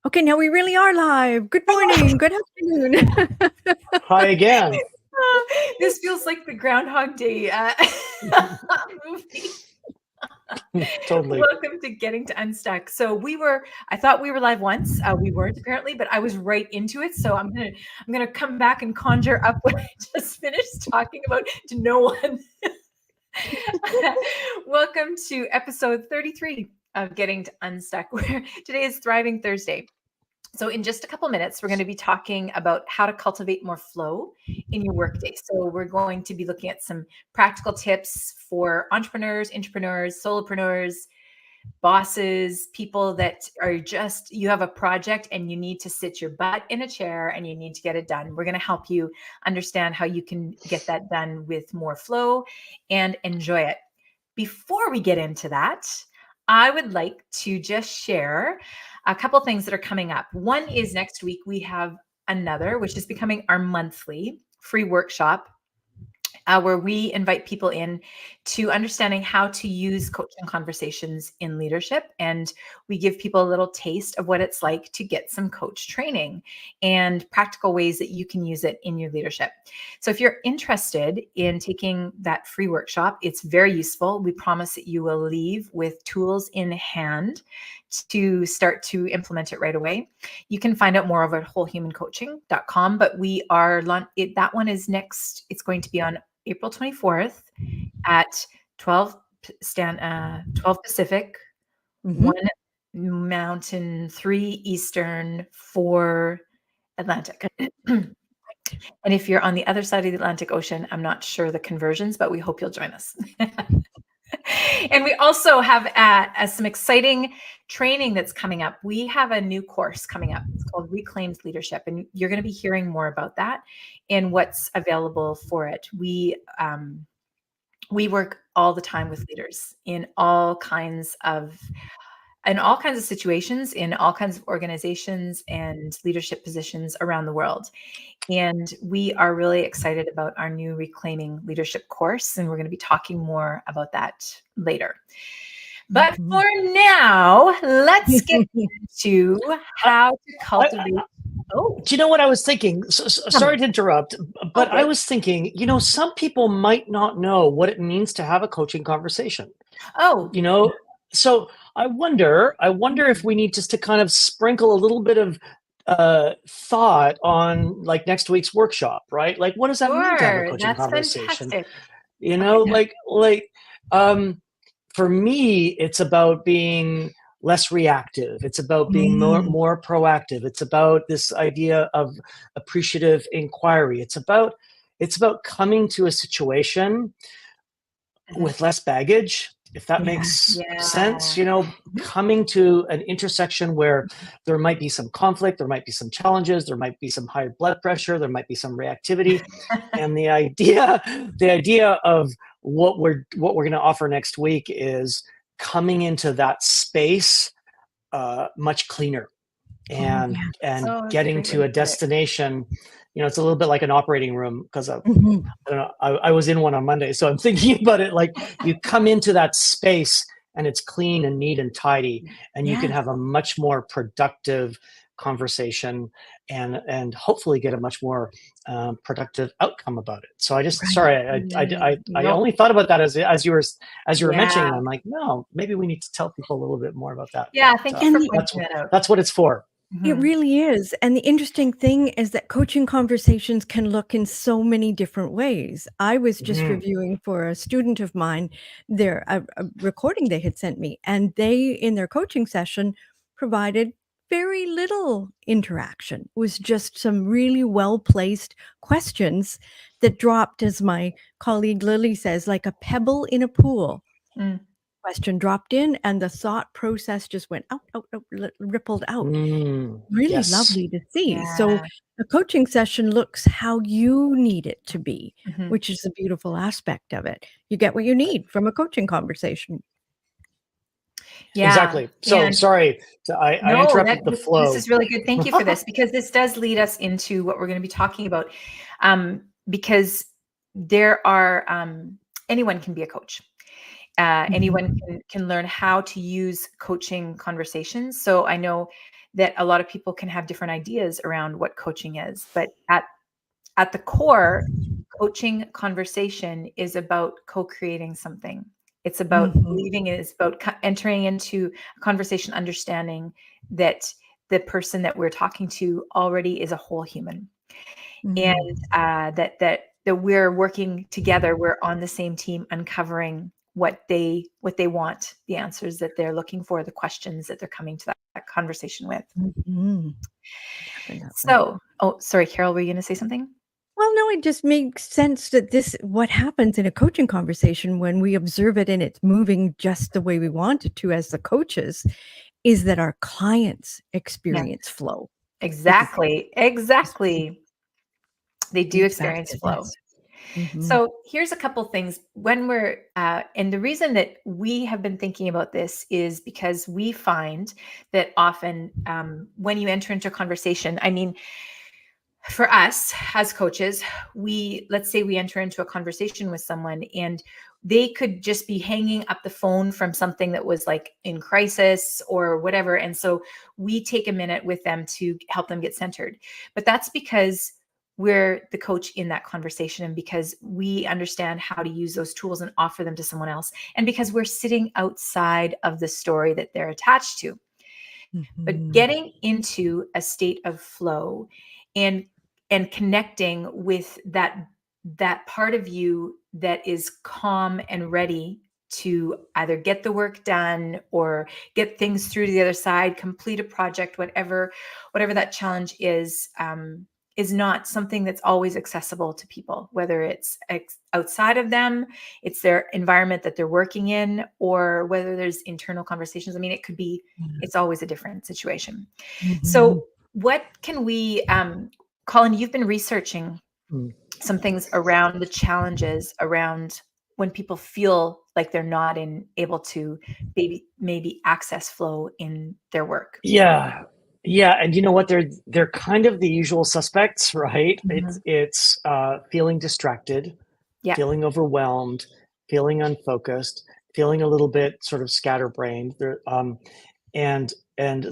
Okay, now we really are live. Good morning, good afternoon. Hi again. This feels like the Groundhog Day movie. Totally. Welcome to Getting to Unstuck. So I thought we were live once. We weren't apparently, but I was right into it. So I'm gonna come back and conjure up what I just finished talking about to no one. Welcome to episode 33 of Getting to Unstuck, where today is Thriving Thursday. So in just a couple minutes, we're going to be talking about how to cultivate more flow in your workday. So we're going to be looking at some practical tips for entrepreneurs, intrapreneurs, solopreneurs, bosses, people that are just, you have a project and you need to sit your butt in a chair and you need to get it done. We're going to help you understand how you can get that done with more flow and enjoy it. Before we get into that, I would like to just share a couple things that are coming up. One is next week we have another, which is becoming our monthly free workshop, where we invite people in to understanding how to use coaching conversations in leadership. And we give people a little taste of what it's like to get some coach training and practical ways that you can use it in your leadership. So if you're interested in taking that free workshop, it's very useful. We promise that you will leave with tools in hand to start to implement it right away. You can find out more over at wholehumancoaching.com, but that one is next. It's going to be on April 24th at 12 Pacific, 1 Mountain, 3 Eastern, 4 Atlantic. And if you're on the other side of the Atlantic Ocean, I'm not sure the conversions, but we hope you'll join us. And we also have some exciting training that's coming up. We have a new course coming up. It's called Reclaimed Leadership, and you're going to be hearing more about that and what's available for it. We work all the time with leaders in all kinds of situations, in all kinds of organizations and leadership positions around the world. And we are really excited about our new Reclaiming Leadership course, and we're going to be talking more about that later. But for now, let's get into how to cultivate. Do you know what I was thinking? Sorry to interrupt, but I was thinking, some people might not know what it means to have a coaching conversation. So I wonder if we need just to kind of sprinkle a little bit of thought on like next week's workshop, right? Like, what does that mean to have a coaching conversation? Fantastic. For me, it's about being less reactive. It's about being more proactive. It's about this idea of appreciative inquiry. It's about coming to a situation with less baggage, if that makes sense, coming to an intersection where there might be some conflict, there might be some challenges, there might be some high blood pressure, there might be some reactivity. And the idea of what we're going to offer next week is coming into that space much cleaner and getting to a destination. It's a little bit like an operating room, because I don't know, I was in one on Monday, so I'm thinking about it like you come into that space and it's clean and neat and tidy, and you can have a much more productive conversation and hopefully get a much more productive outcome about it. So I just I only thought about that as you were mentioning. I'm like, no, maybe we need to tell people a little bit more about that. Thank you for pointing that out. That's what it's for. It really is. And the interesting thing is that coaching conversations can look in so many different ways. I was just reviewing for a student of mine a recording they had sent me, and they, in their coaching session, provided very little interaction. It was just some really well-placed questions that dropped, as my colleague Lily says, like a pebble in a pool. Question dropped in and the thought process just went out, rippled out. Really lovely to see. So a coaching session looks how you need it to be, which is a beautiful aspect of it. You get what you need from a coaching conversation. Exactly. So sorry, I interrupted the flow. This is really good. Thank you for this, because this does lead us into what we're going to be talking about. Because there are anyone can be a coach. Anyone can learn how to use coaching conversations. So I know that a lot of people can have different ideas around what coaching is. But at the core, coaching conversation is about co-creating something. It's about believing it. It's about entering into a conversation, understanding that the person that we're talking to already is a whole human, and that we're working together. We're on the same team, uncovering what they want, the answers that they're looking for, the questions that they're coming to that conversation with. Definitely. So, oh, sorry, Carol, were you going to say something? Well, no, it just makes sense that what happens in a coaching conversation when we observe it and it's moving just the way we want it to as the coaches, is that our clients experience flow. Exactly. They do experience flow. So here's a couple things when we're, and the reason that we have been thinking about this is because we find that often when you enter into a conversation, I mean, for us as coaches, let's say we enter into a conversation with someone and they could just be hanging up the phone from something that was like in crisis or whatever. And so we take a minute with them to help them get centered. But that's because we're the coach in that conversation, and because we understand how to use those tools and offer them to someone else, and because we're sitting outside of the story that they're attached to. But getting into a state of flow and connecting with that part of you that is calm and ready to either get the work done or get things through to the other side, complete a project, whatever that challenge is not something that's always accessible to people, whether it's outside of them, it's their environment that they're working in, or whether there's internal conversations. I mean, it could be, it's always a different situation. So what can we, Colin, you've been researching some things around the challenges around when people feel like they're not able to maybe access flow in their work. Yeah. And you know what? They're kind of the usual suspects, right? It's feeling distracted, feeling overwhelmed, feeling unfocused, feeling a little bit sort of scatterbrained. And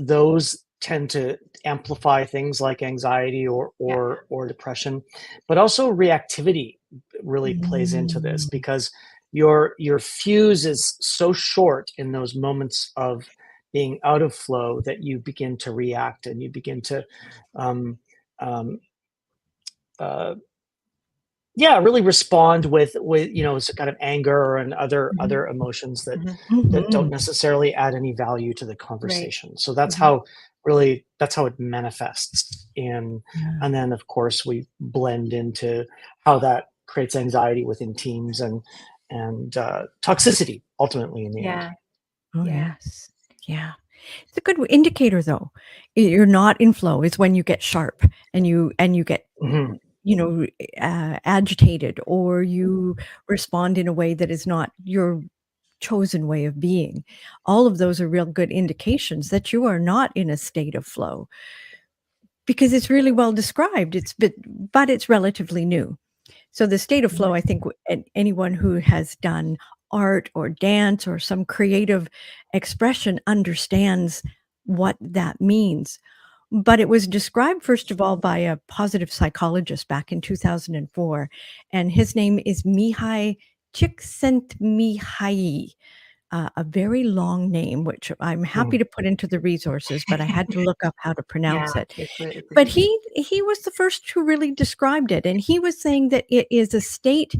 those tend to amplify things like anxiety or depression, but also reactivity really plays into this, because your fuse is so short in those moments of being out of flow that you begin to react and you begin to really respond with some kind of anger and other emotions that don't necessarily add any value to the conversation. Right. So that's how it manifests in. And then of course we blend into how that creates anxiety within teams and toxicity ultimately in the end. Yes. Yeah. It's a good indicator though. You're not in flow is when you get sharp and you get agitated, or you respond in a way that is not your chosen way of being. All of those are real good indications that you are not in a state of flow, because it's really well described. But it's relatively new. So the state of flow, I think anyone who has done art or dance or some creative expression understands what that means. But it was described, first of all, by a positive psychologist back in 2004. And his name is Mihai Csikszentmihalyi, a very long name, which I'm happy to put into the resources, but I had to look up how to pronounce it. But he was the first who really described it. And he was saying that it is a state,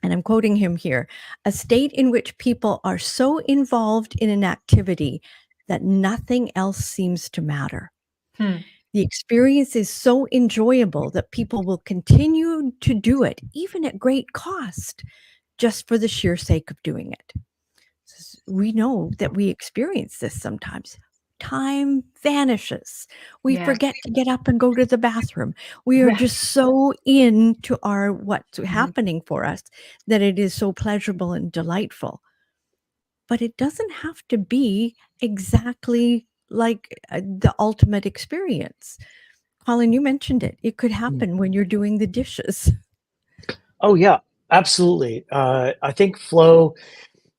and I'm quoting him here, a state in which people are so involved in an activity that nothing else seems to matter. The experience is so enjoyable that people will continue to do it, even at great cost, just for the sheer sake of doing it. We know that we experience this sometimes. Time vanishes. We forget to get up and go to the bathroom. We are just so into what's happening for us that it is so pleasurable and delightful. But it doesn't have to be exactly like the ultimate experience. Colin, you mentioned it. It could happen when you're doing the dishes. Oh yeah, absolutely. I think flow.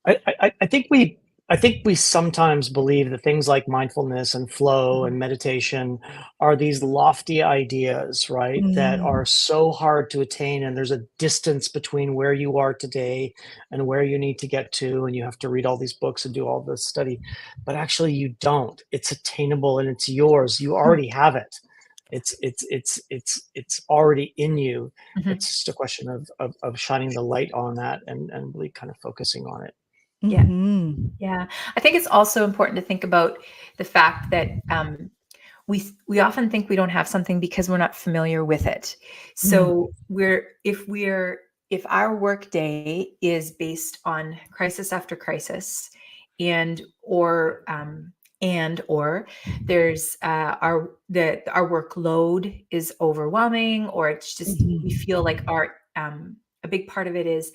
I think we I think we sometimes believe that things like mindfulness and flow Mhm. and meditation are these lofty ideas, right? That Mm, are so hard to attain. And there's a distance between where you are today and where you need to get to. And you have to read all these books and do all this study. But actually, you don't. It's attainable and it's yours. You huh. already have it. It's already in you. Mhm. It's just a question of shining the light on that and really kind of focusing on it. Yeah. Mhm. Yeah. I think it's also important to think about the fact that we often think we don't have something because we're not familiar with it. Mm, So if our work day is based on crisis after crisis, and or there's our workload is overwhelming, or it's just we mhm. feel like our a big part of it is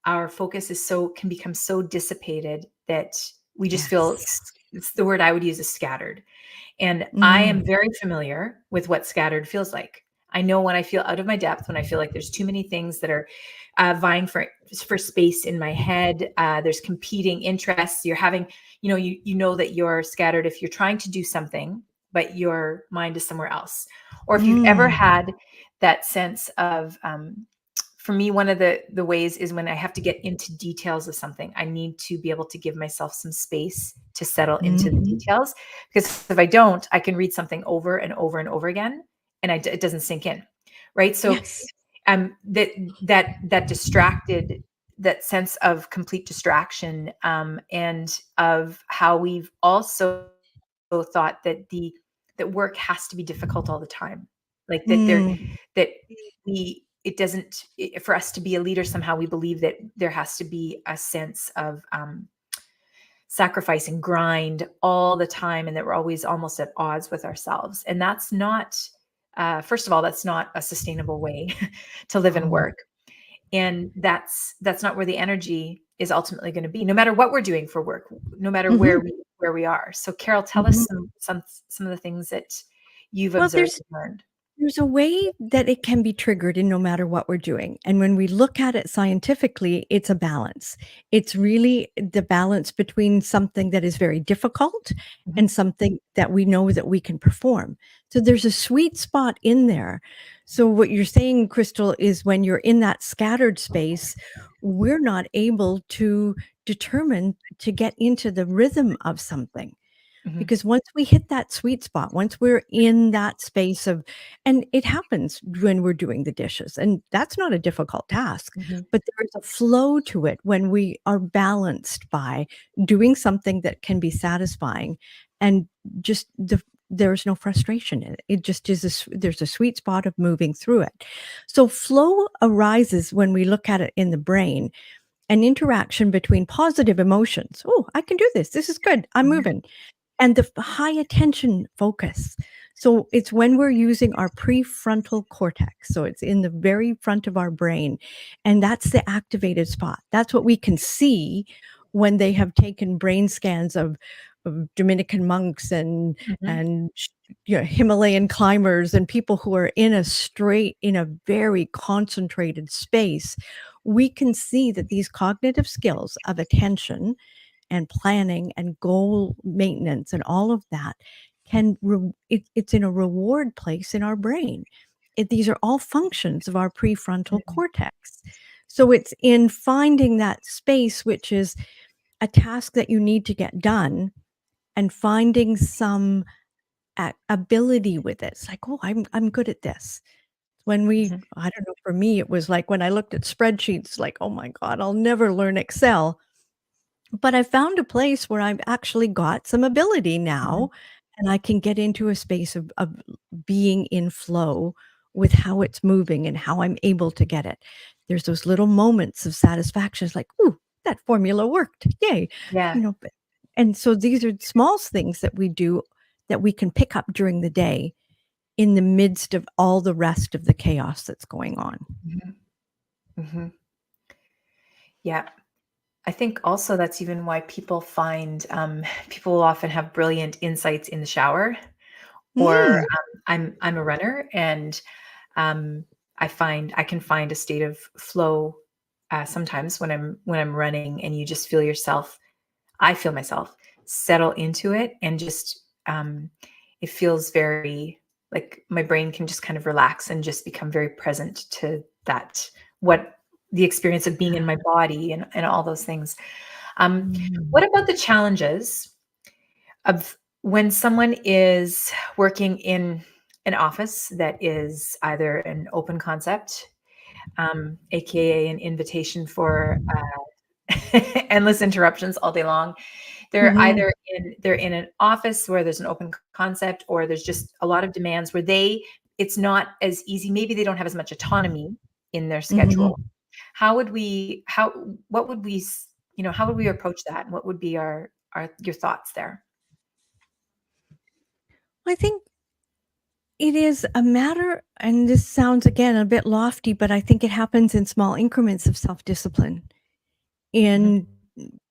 our focus is can become so dissipated that we just feel Yes. it's the word I would use is scattered. And I am Mm, very familiar with what scattered feels like. I know when I feel out of my depth, when I feel like there's too many things that are vying for space in my head. There's competing interests. You're having, you know that you're scattered if you're trying to do something, but your mind is somewhere else. Or if you've ever mm, had that sense of, for me, one of the ways is when I have to get into details of something. I need to be able to give myself some space to settle into the mhm. details, because if I don't, I can read something over and over and over again, and it doesn't sink in, right? So, Yes. that that distracted, that sense of complete distraction, and of how we've also thought that work has to be difficult all the time, like Mm, that we it doesn't for us to be a leader, somehow we believe that there has to be a sense of sacrifice and grind all the time, and that we're always almost at odds with ourselves, and that's not first of all, that's not a sustainable way to live and no. work. And that's not where the energy is ultimately going to be, no matter what we're doing for work, no matter Mhm, where we are. So Carol, tell us mhm. some of the things that you've Well, observed and learned. there's a way that it can be triggered in no matter what we're doing, and when we look at it scientifically, it's a balance. It's really the balance between something that is very difficult Mhm, and something that we know that we can perform. So there's a sweet spot in there. So what you're saying, Crystal, is when you're in that scattered space, we're not able to determine to get into the rhythm of something. mhm, Because once we hit that sweet spot, once we're in that space of and it happens when we're doing the dishes, and that's not a difficult task, mhm, but there is a flow to it when we are balanced by doing something that can be satisfying and just there's no frustration in it. It just is there's a sweet spot of moving through it. So flow arises when we look at it in the brain, an interaction between positive emotions. Oh, I can do this. This is good. I'm yeah, moving and the high attention focus. So it's when we're using our prefrontal cortex. So it's in the very front of our brain. And that's the activated spot. That's what we can see when they have taken brain scans of Dominican monks mhm, and Himalayan climbers and people who are in a very concentrated space. We can see that these cognitive skills of attention and planning and goal maintenance and all of that it's in a reward place in our brain. These are all functions of our prefrontal mhm, cortex. So it's in finding that space, which is a task that you need to get done, and finding some ability with it. It's like, oh, I'm good at this. When mhm, I don't know, for me, it was like when I looked at spreadsheets, like, oh my God, I'll never learn Excel. But I found a place where I've actually got some ability mhm, now, and I can get into a space of being in flow with how it's moving and how I'm able to get it. There's those little moments of satisfaction. It's like, "Ooh, that formula worked. Yay." yeah. But and so these are small things that we do that we can pick up during the day in the midst of all the rest of the chaos that's going on. Mhm, mhm. Yeah. I think also that's even why people find people will often have brilliant insights in the shower, or Mm, I'm a runner, and um, I find I can find a state of flow sometimes when I'm running, and you just feel yourself I feel myself settle into it, and just it feels very like my brain can just kind of relax and just become very present to that, what the experience of being in my body, and all those things. What about the challenges of when someone is working in an office that is either an open concept, aka an invitation for endless interruptions all day long? They're Mhm. either they're in an office where there's an open concept, or there's just a lot of demands where it's not as easy. Maybe they don't have as much autonomy in their Mhm. schedule. What would we, how would we approach that? And what would be your thoughts there? I think it is a matter, and this sounds again a bit lofty, but I think it happens in small increments of self-discipline, Mhm, in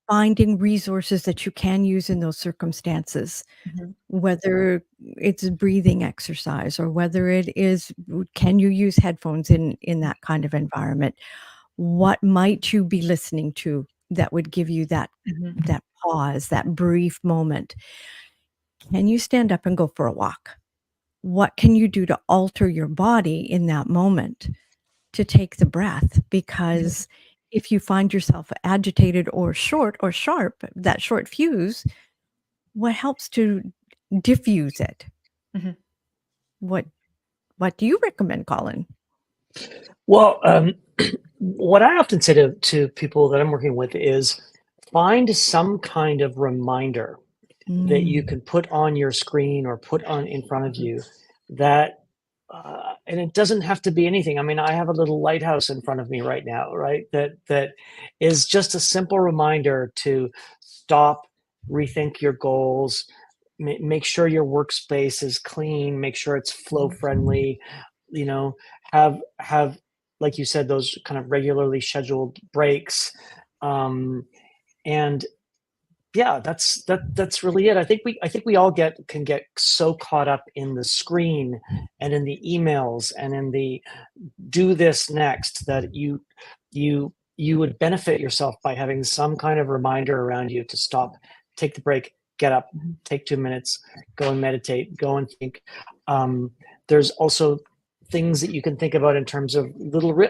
finding resources that you can use in those circumstances, mhm, whether it's breathing exercise or whether it is can you use headphones in that kind of environment? What might you be listening to that would give you mhm, that pause, that brief moment? Can you stand up and go for a walk? What can you do to alter your body in that moment to take the breath? mhm, Because if you find yourself agitated or short or sharp, that short fuse, what helps to diffuse it? mhm, What what do you recommend, Colin? Well, what I often say to people that I'm working with is find some kind of reminder that you Mm, can put on your screen or put on in front of mhm, you that and it doesn't have to be anything. I mean, I have a little lighthouse in front of me right now, right? That is just a simple reminder to stop, rethink your goals, make sure your workspace is clean, make sure it's flow mhm, friendly, you know, have like you said, those kind of regularly scheduled breaks. Um, and yeah, that's really it. I think we all can get so caught up in the screen and in the emails and in the do this next that you would benefit yourself by having some kind of reminder around you to stop, take the break, get up, mhm, take 2 minutes, go and meditate, go and think. Um, there's also things that you can think about in terms of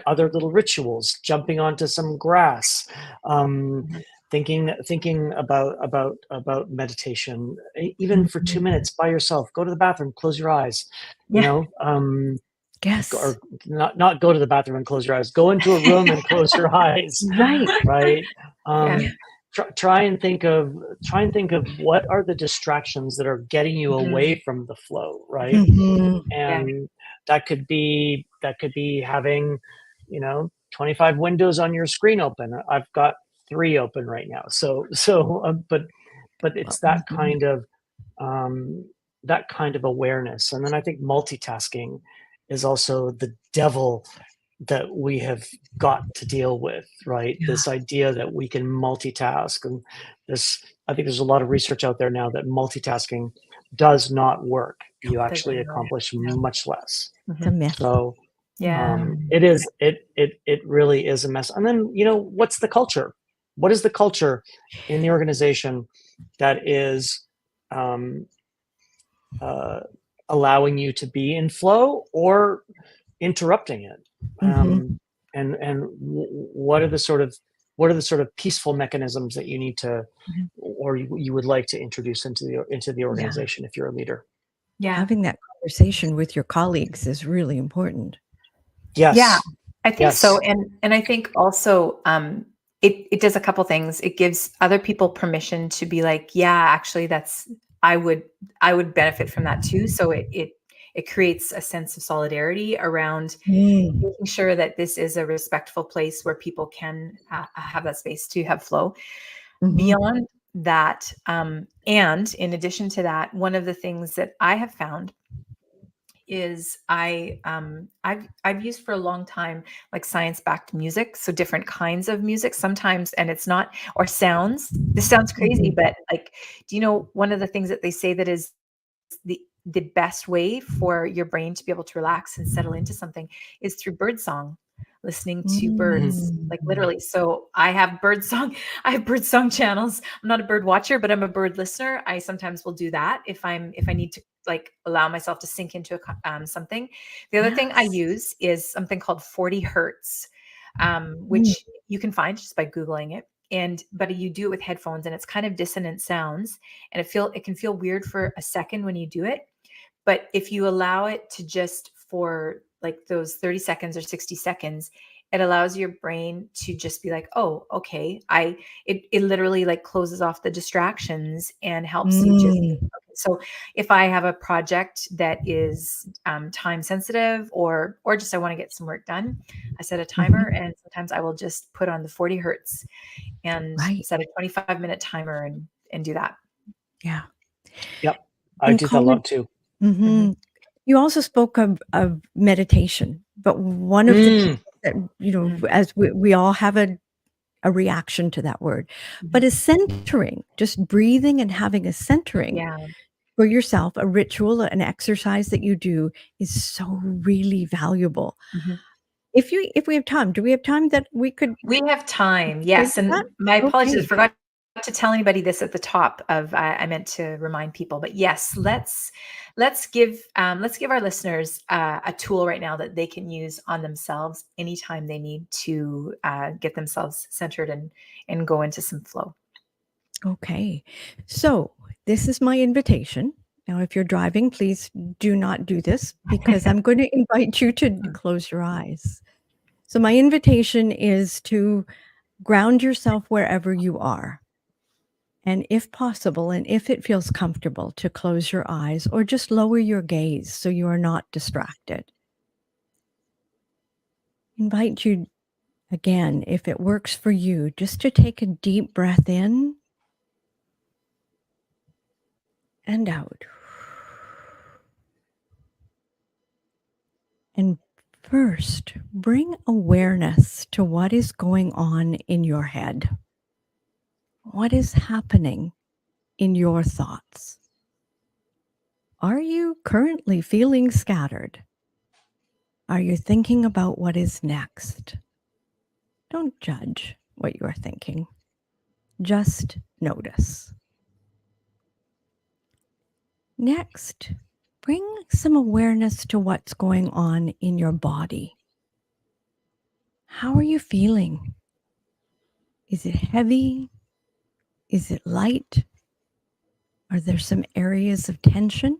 other little rituals, jumping onto some grass, um, mhm. thinking about meditation, even for mhm. 2 minutes by yourself. Go to the bathroom, close your eyes. You Yeah. know, Yes. or not go to the bathroom and close your eyes. Go into a room and close your eyes, Right. right? Yeah. Um, try and think of what are the distractions that are getting you Mhm. away from the flow, right? Mhm. Yeah. And that could be having, 25 windows on your screen open. I've got 3 open right now. But it's that Mhm. kind of um, awareness. And then I think multitasking is also the devil that we have got to deal with, right? Yeah. This idea that we can multitask, and I think there's a lot of research out there now that multitasking does not work. You actually Doesn't know. accomplish Yeah. much less. It's a Mhm. myth. So Yeah. it is it really is a mess. And then what's the culture? What is the culture in the organization that is um, uh, allowing you to be in flow or interrupting it? Mhm. What are the sort of peaceful mechanisms that you need to, Mhm. or you would like to introduce into the Yeah. organization if you're a leader? Yeah. Having that conversation with your colleagues is really important. Yeah, Yes, I think so, yes. and I think also, it does a couple things. It gives other people permission to be like, "Yeah, actually, I would I would benefit from that too." So it creates a sense of solidarity around Mm. making sure that this is a respectful place where people can have that space to have flow. Mhm. Beyond that, and in addition to that, one of the things that I have found is I've used for a long time like science-backed music, so different kinds of music sometimes, and it's not, or sounds. This sounds crazy, Mhm. but like, do you know one of the things that they say that is the best way for your brain to be able to relax and settle into something is through bird song. listening to birds, like literally. So I have bird song channels. I'm not a bird watcher, but I'm a bird listener. I sometimes will do that if I need to like allow myself to sink into something. The other thing I use is something called 40 hertz, which you can find just by Googling it. But you do it with headphones, and it's kind of dissonant sounds, and it can feel weird for a second when you do it. But if you allow it to just for like those 30 seconds or 60 seconds, it allows your brain to just be like, oh, okay. It literally like closes off the distractions and helps you just, okay. So if I have a project that is time sensitive or just I want to get some work done, I set a timer, and sometimes I will just put on the 40 hertz and set a 25-minute timer and do that. Yeah. Yep. I do that a lot too. You also spoke of meditation, but one of the things that, you know, as we all have a reaction to that word, but is centering, just breathing and having a centering for yourself, a ritual, an exercise that you do is so really valuable. If we have time, do we have time that we could? We have time, yes. And my apologies, I forgot to tell anybody this at the top of. I meant to remind people, but yes, let's give our listeners a tool right now that they can use on themselves anytime they need to get themselves centered and go into some flow. Okay, so this is my invitation. Now, if you're driving, please do not do this because I'm going to invite you to close your eyes. So my invitation is to ground yourself wherever you are. And if possible, and if it feels comfortable, to close your eyes or just lower your gaze so you are not distracted. Invite you again, if it works for you, just to take a deep breath in and out. And first, bring awareness to what is going on in your head. What is happening in your thoughts? Are you currently feeling scattered? Are you thinking about what is next? Don't judge what you are thinking. Just notice. Next, bring some awareness to what's going on in your body. How are you feeling? Is it heavy? Is it light? Are there some areas of tension?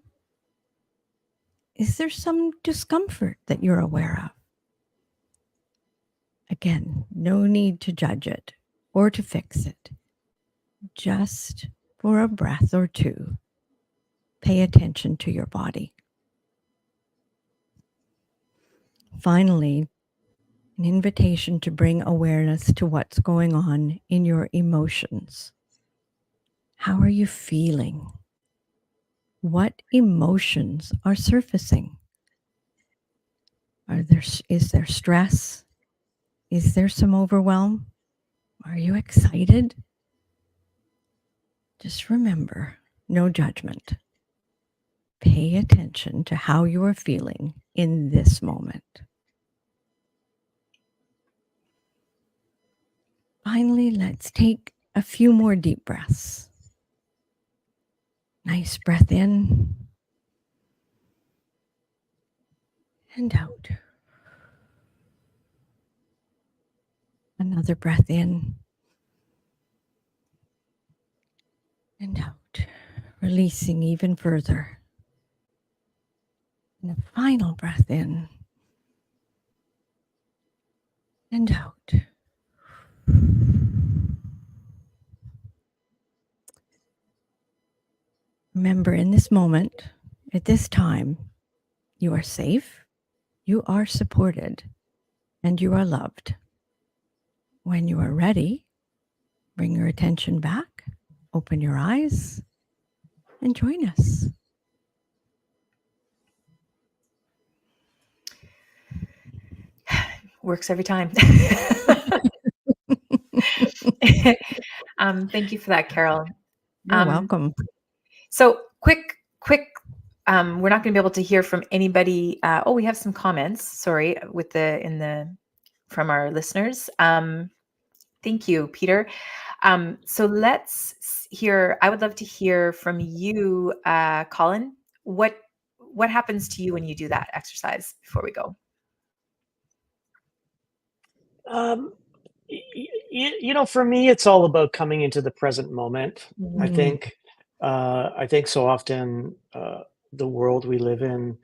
Is there some discomfort that you're aware of? Again, no need to judge it or to fix it. Just for a breath or two, pay attention to your body. Finally, an invitation to bring awareness to what's going on in your emotions. How are you feeling? What emotions are surfacing? Is there stress? Is there some overwhelm? Are you excited? Just remember, no judgment. Pay attention to how you are feeling in this moment. Finally, let's take a few more deep breaths. Nice breath in and out. Another breath in and out, releasing even further. And a final breath in and out. Remember, in this moment, at this time, you are safe, you are supported, and you are loved. When you are ready, bring your attention back, open your eyes, and join us. Works every time. Thank you for that, Carol. You're welcome. So quick, we're not going to be able to hear from anybody. We have some comments. Sorry, in the from our listeners. Thank you, Peter. So let's hear. I would love to hear from you, Colin. What happens to you when you do that exercise? Before we go. For me, it's all about coming into the present moment. I Mm, think, so often the world we live in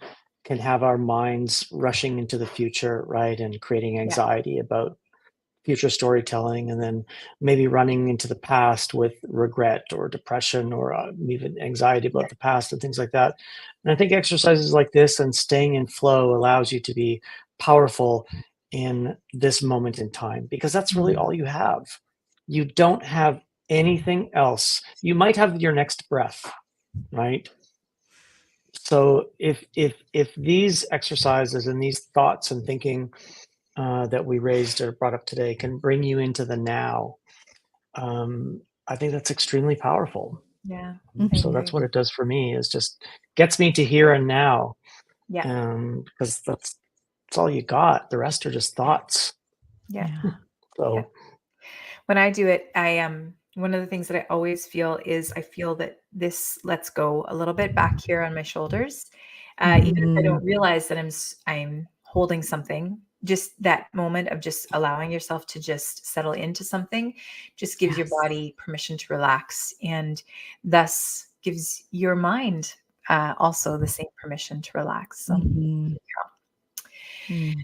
can have our minds rushing into the future, right, and creating Yeah. anxiety about future storytelling, and then maybe running into the past with regret or depression or even anxiety about the past and things like that. And I think exercises like this and staying in flow allows you to be powerful in this moment in time, because that's really all you have. You don't have anything else. You might have your next breath, right? So if these exercises and these thoughts and thinking that we raised or brought up today can bring you into the now, I think that's extremely powerful. Yeah. So I that's agree. what it does for me, is just gets me to here and now. Yeah. Because that's all you got. The rest are just thoughts. Yeah. yeah. So When I do it, one of the things that I always feel is I feel that this lets go a little bit back here on my shoulders, even if I Mm, don't realize that I'm holding something. Just that moment of just allowing yourself to just settle into something, just gives your yes. body permission to relax, and thus gives your mind also the same permission to relax. So. Mhm. Mm.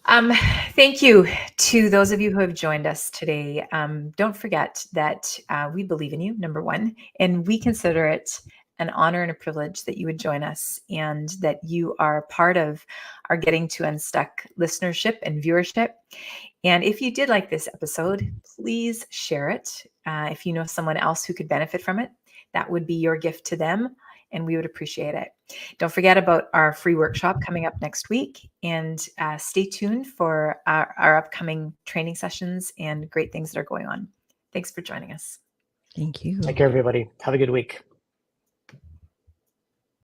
Um, thank you to those of you who have joined us today. Don't forget that we believe in you, number one, and we consider it an honor and a privilege that you would join us and that you are part of our Getting to Unstuck listenership and viewership. And if you did like this episode, please share it. If you know someone else who could benefit from it, that would be your gift to them, and we would appreciate it. Don't forget about our free workshop coming up next week, and stay tuned for our upcoming training sessions and great things that are going on. Thanks for joining us. Thank you. take care, everybody. Have a good week.